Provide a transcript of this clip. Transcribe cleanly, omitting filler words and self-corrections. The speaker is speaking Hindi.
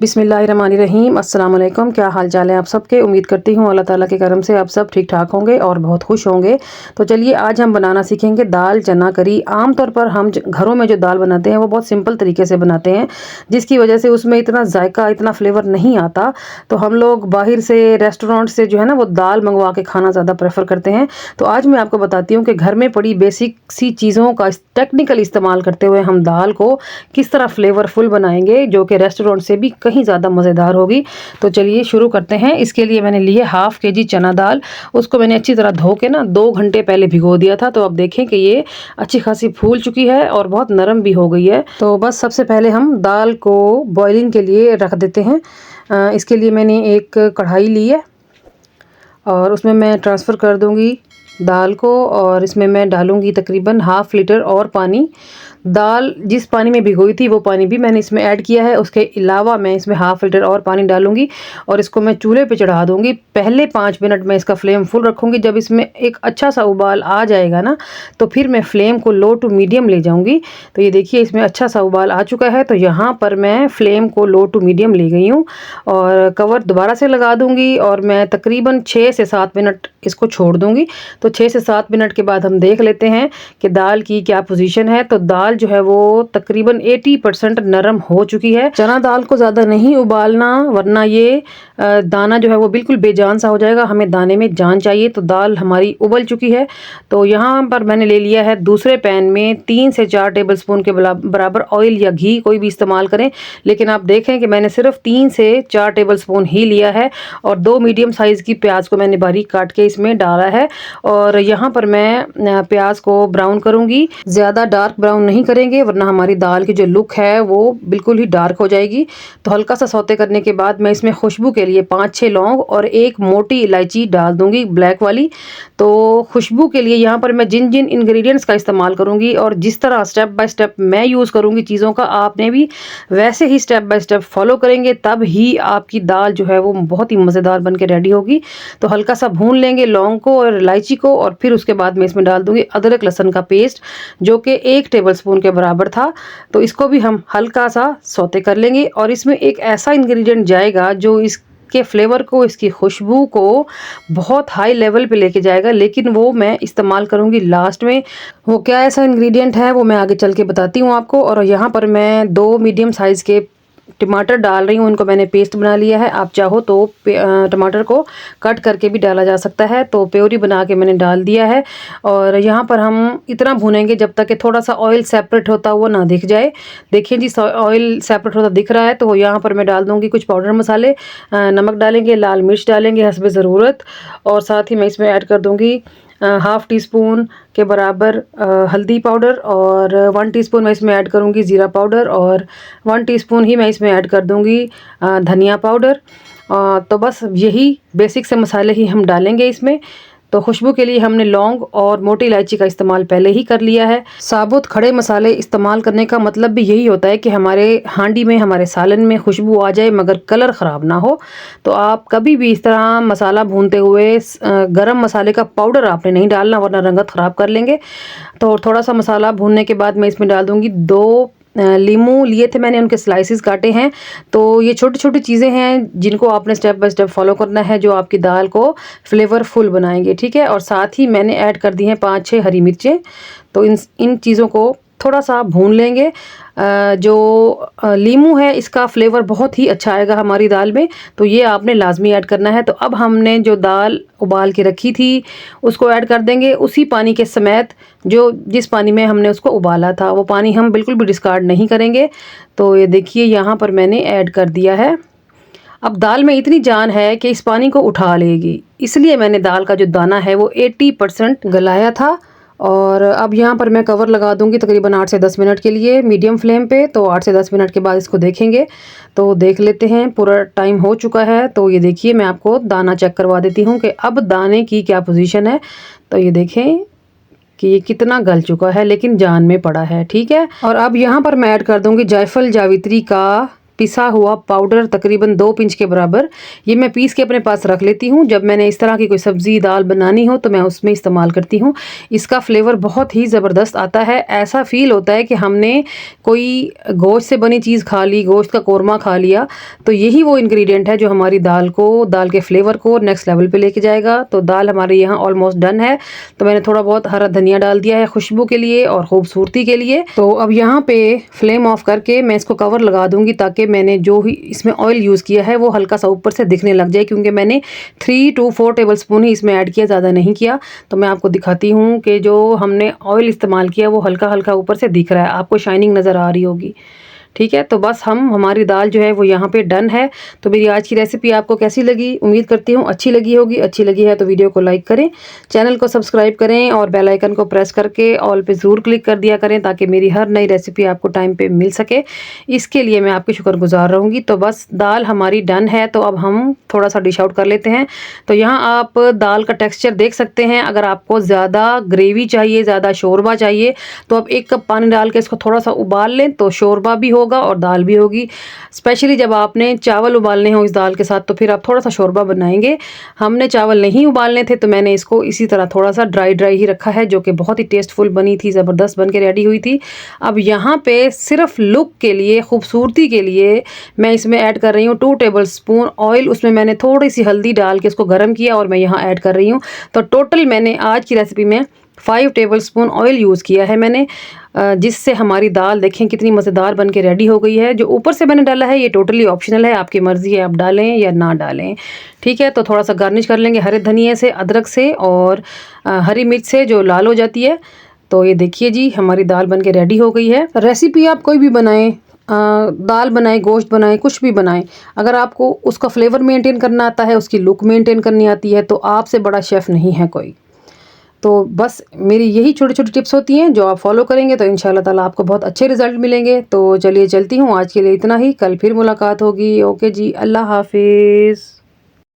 बिस्मिल्लाहिर्रहमानिर्रहीम। अस्सलाम वालेकुम। क्या हाल चाल है आप सबके। उम्मीद करती हूँ अल्लाह ताला के करम से आप सब ठीक ठाक होंगे और बहुत खुश होंगे। तो चलिए आज हम बनाना सीखेंगे दाल चना करी। आमतौर पर हम घरों में जो दाल बनाते हैं वो बहुत सिंपल तरीके से बनाते हैं, जिसकी वजह से उसमें इतना जायका इतना फ्लेवर नहीं आता। तो हम लोग बाहर से रेस्टोरेंट से जो है ना वो दाल मंगवा के खाना ज़्यादा प्रेफर करते हैं। तो आज मैं आपको बताती हूँ कि घर में पड़ी बेसिक सी चीज़ों का टेक्निकल इस्तेमाल करते हुए हम दाल को किस तरह फ्लेवरफुल बनाएंगे, जो कि रेस्टोरेंट से भी कहीं ज़्यादा मज़ेदार होगी। तो चलिए शुरू करते हैं। इसके लिए मैंने लिए हाफ़ केजी चना दाल। उसको मैंने अच्छी तरह धो के ना 2 घंटे पहले भिगो दिया था। तो अब देखें कि ये अच्छी खासी फूल चुकी है और बहुत नरम भी हो गई है। तो बस सबसे पहले हम दाल को बॉइलिंग के लिए रख देते हैं। इसके लिए मैंने एक कढ़ाई ली है और उसमें मैं ट्रांसफ़र कर दूंगी दाल को, और इसमें मैं डालूंगी तकरीबन हाफ़ लीटर और पानी। दाल जिस पानी में भिगोई थी वो पानी भी मैंने इसमें ऐड किया है। उसके अलावा मैं इसमें हाफ़ लीटर और पानी डालूंगी और इसको मैं चूल्हे पे चढ़ा दूंगी। पहले 5 मिनट में इसका फ्लेम फुल रखूंगी। जब इसमें एक अच्छा सा उबाल आ जाएगा ना, तो फिर मैं फ्लेम को लो टू मीडियम ले जाऊंगी। तो ये देखिए इसमें अच्छा सा उबाल आ चुका है। तो यहाँ पर मैं फ्लेम को लो टू मीडियम ले गई हूँ और कवर दोबारा से लगा दूंगी और मैं तकरीबन 6 से 7 मिनट इसको छोड़ दूंगी। तो 6 से 7 मिनट के बाद हम देख लेते हैं कि दाल की क्या पोजीशन है। तो दाल जो है वो तकरीबन 80% नरम हो चुकी है। चना दाल को ज़्यादा नहीं उबालना, वरना ये दाना जो है वो बिल्कुल बेजान सा हो जाएगा। हमें दाने में जान चाहिए। तो दाल हमारी उबल चुकी है। तो यहाँ पर मैंने ले लिया है दूसरे पैन में 3 से 4 टेबलस्पून के बराबर ऑयल या घी, कोई भी इस्तेमाल करें, लेकिन आप देखें कि मैंने सिर्फ 3 से 4 टेबलस्पून ही लिया है। और 2 मीडियम साइज़ की प्याज को मैंने बारीक काट के इसमें डाला है। और यहाँ पर मैं प्याज को ब्राउन करूँगी। ज़्यादा डार्क ब्राउन नहीं करेंगे, वरना हमारी दाल की जो लुक है वो बिल्कुल ही डार्क हो जाएगी। तो हल्का सा सौते करने के बाद मैं इसमें खुशबू के लिए 5-6 लौंग और एक मोटी इलायची डाल दूंगी, ब्लैक वाली। तो खुशबू के लिए यहाँ पर मैं जिन जिन इंग्रेडिएंट्स का इस्तेमाल करूँगी और जिस तरह स्टेप बाय स्टेप मैं यूज़ करूँगी चीज़ों का, आपने भी वैसे ही स्टेप बाय स्टेप फॉलो करेंगे, तब ही आपकी दाल जो है वो बहुत ही मज़ेदार बन के रेडी होगी। तो हल्का सा भून लेंगे लौंग को और इलायची को, और फिर उसके बाद मैं इसमें डाल दूंगी अदरक लहसुन का पेस्ट, जो कि 1 टेबलस्पून के बराबर था। तो इसको भी हम हल्का सा सौते कर लेंगे। और इसमें एक ऐसा इंग्रेडिएंट जाएगा जो इसके फ्लेवर को, इसकी खुशबू को बहुत हाई लेवल पे लेके जाएगा, लेकिन वो मैं इस्तेमाल करूंगी लास्ट में। वो क्या ऐसा इंग्रेडिएंट है वो मैं आगे चल के बताती हूँ आपको। और यहाँ पर मैं 2 मीडियम साइज़ के टमाटर डाल रही हूँ। उनको मैंने पेस्ट बना लिया है। आप चाहो तो टमाटर को कट करके भी डाला जा सकता है। तो प्योरी बना के मैंने डाल दिया है। और यहाँ पर हम इतना भूनेंगे जब तक कि थोड़ा सा ऑयल सेपरेट होता हुआ ना दिख जाए। देखिए जी, ऑयल सेपरेट होता दिख रहा है। तो यहाँ पर मैं डाल दूँगी कुछ पाउडर मसाले, नमक डालेंगे, लाल मिर्च डालेंगे हस्ब ज़रूरत, और साथ ही मैं इसमें ऐड कर दूँगी हाफ़ टी स्पून के बराबर हल्दी पाउडर, और 1 टीस्पून मैं इसमें ऐड करूँगी ज़ीरा पाउडर, और 1 टीस्पून ही मैं इसमें ऐड कर दूँगी धनिया पाउडर। तो बस यही बेसिक से मसाले ही हम डालेंगे इसमें। तो खुशबू के लिए हमने लौंग और मोटी इलायची का इस्तेमाल पहले ही कर लिया है। साबुत खड़े मसाले इस्तेमाल करने का मतलब भी यही होता है कि हमारे हांडी में, हमारे सालन में खुशबू आ जाए मगर कलर ख़राब ना हो। तो आप कभी भी इस तरह मसाला भूनते हुए गरम मसाले का पाउडर आपने नहीं डालना, वरना रंगत ख़राब कर लेंगे। तो थोड़ा सा मसाला भूनने के बाद मैं इसमें डाल दूँगी 2 लीमू लिए थे मैंने, उनके स्लाइसेस काटे हैं। तो ये छोटी छोटी चीज़ें हैं जिनको आपने स्टेप बाय स्टेप फॉलो करना है, जो आपकी दाल को फ्लेवरफुल बनाएंगे, ठीक है। और साथ ही मैंने ऐड कर दी हैं 5-6 हरी मिर्चें। तो इन चीज़ों को थोड़ा सा भून लेंगे। जो लीमू है इसका फ्लेवर बहुत ही अच्छा आएगा हमारी दाल में, तो ये आपने लाजमी ऐड करना है। तो अब हमने जो दाल उबाल के रखी थी उसको ऐड कर देंगे उसी पानी के समेत, जिस पानी में हमने उसको उबाला था। वो पानी हम बिल्कुल भी डिस्कार्ड नहीं करेंगे। तो ये देखिए यहाँ पर मैंने ऐड कर दिया है। अब दाल में इतनी जान है कि इस पानी को उठा लेगी, इसलिए मैंने दाल का जो दाना है वो 80% गलाया था। और अब यहाँ पर मैं कवर लगा दूंगी तकरीबन 8 से 10 मिनट के लिए मीडियम फ्लेम पे। तो 8 से 10 मिनट के बाद इसको देखेंगे। तो देख लेते हैं, पूरा टाइम हो चुका है। तो ये देखिए मैं आपको दाना चेक करवा देती हूँ कि अब दाने की क्या पोजीशन है। तो ये देखें कि ये कितना गल चुका है, लेकिन जान में पड़ा है, ठीक है। और अब यहाँ पर मैं ऐड कर दूंगी जायफल जावित्री का पिसा हुआ पाउडर तकरीबन 2 पिंच के बराबर, ये मैं पीस के अपने पास रख लेती हूँ। जब मैंने इस तरह की कोई सब्ज़ी दाल बनानी हो तो मैं उसमें इस्तेमाल करती हूँ। इसका फ्लेवर बहुत ही ज़बरदस्त आता है। ऐसा फ़ील होता है कि हमने कोई गोश्त से बनी चीज़ खा ली, गोश्त का कोरमा खा लिया। तो यही वो इंग्रेडिएंट है जो हमारी दाल के फ्लेवर को नेक्स्ट लेवल पे लेके जाएगा। तो दाल हमारे यहाँ ऑलमोस्ट डन है। तो मैंने थोड़ा बहुत हरा धनिया डाल दिया है खुशबू के लिए और खूबसूरती के लिए। तो अब यहाँ पे फ्लेम ऑफ करके मैं इसको कवर लगा दूंगी, ताकि मैंने जो ही इसमें ऑयल यूज़ किया है वो हल्का सा ऊपर से दिखने लग जाए, क्योंकि मैंने 3 to 4 टेबल स्पून ही इसमें ऐड किया, ज़्यादा नहीं किया। तो मैं आपको दिखाती हूँ कि जो हमने ऑयल इस्तेमाल किया वो हल्का हल्का ऊपर से दिख रहा है, आपको शाइनिंग नज़र आ रही होगी। ठीक है, तो बस हमारी दाल जो है वो यहाँ पे डन है। तो मेरी आज की रेसिपी आपको कैसी लगी? उम्मीद करती हूँ अच्छी लगी होगी। अच्छी लगी है तो वीडियो को लाइक करें, चैनल को सब्सक्राइब करें और बेल आइकन को प्रेस करके ऑल पे ज़रूर क्लिक कर दिया करें, ताकि मेरी हर नई रेसिपी आपको टाइम पे मिल सके। इसके लिए मैं आपकी शुक्रगुजार रहूँगी। तो बस दाल हमारी डन है। तो अब हम थोड़ा सा डिश आउट कर लेते हैं। तो यहाँ आप दाल का टेक्स्चर देख सकते हैं। अगर आपको ज़्यादा ग्रेवी चाहिए, ज़्यादा शोरबा चाहिए, तो आप 1 कप पानी डाल के इसको थोड़ा सा उबाल लें, तो शोरबा भी होगा और दाल भी होगी। स्पेशली जब आपने चावल उबालने हो इस दाल के साथ, तो फिर आप थोड़ा सा शोरबा बनाएंगे। हमने चावल नहीं उबालने थे, तो मैंने इसको इसी तरह थोड़ा सा ड्राई ही रखा है, जो कि बहुत ही टेस्टफुल बनी थी, ज़बरदस्त बन के रेडी हुई थी। अब यहाँ पे सिर्फ लुक के लिए, खूबसूरती के लिए मैं इसमें ऐड कर रही हूँ 2 टेबल स्पून ऑयल। उसमें मैंने थोड़ी सी हल्दी डाल के इसको गर्म किया और मैं यहाँ ऐड कर रही हूँ। तो टोटल मैंने आज की रेसिपी में 5 टेबल स्पून ऑयल यूज़ किया है मैंने, जिससे हमारी दाल देखें कितनी मज़ेदार बन के रेडी हो गई है। जो ऊपर से मैंने डाला है ये टोटली ऑप्शनल है, आपकी मर्ज़ी है आप डालें या ना डालें। ठीक है, तो थोड़ा सा गार्निश कर लेंगे हरे धनिए से, अदरक से और हरी मिर्च से, जो लाल हो जाती है। तो ये देखिए जी, हमारी दाल बन के रेडी हो गई है। रेसिपी आप कोई भी बनाएं, दाल बनाएं, गोश्त बनाएं, कुछ भी बनाएं, अगर आपको उसका फ्लेवर मेंटेन करना आता है, उसकी लुक मेंटेन करनी आती है, तो आपसे बड़ा शेफ़ नहीं है कोई। तो बस मेरी यही छोटी-छोटी टिप्स होती हैं, जो आप फॉलो करेंगे तो इंशाल्लाह ताला आपको बहुत अच्छे रिज़ल्ट मिलेंगे। तो चलिए चलती हूँ, आज के लिए इतना ही, कल फिर मुलाकात होगी। ओके जी, अल्लाह हाफ़िज़।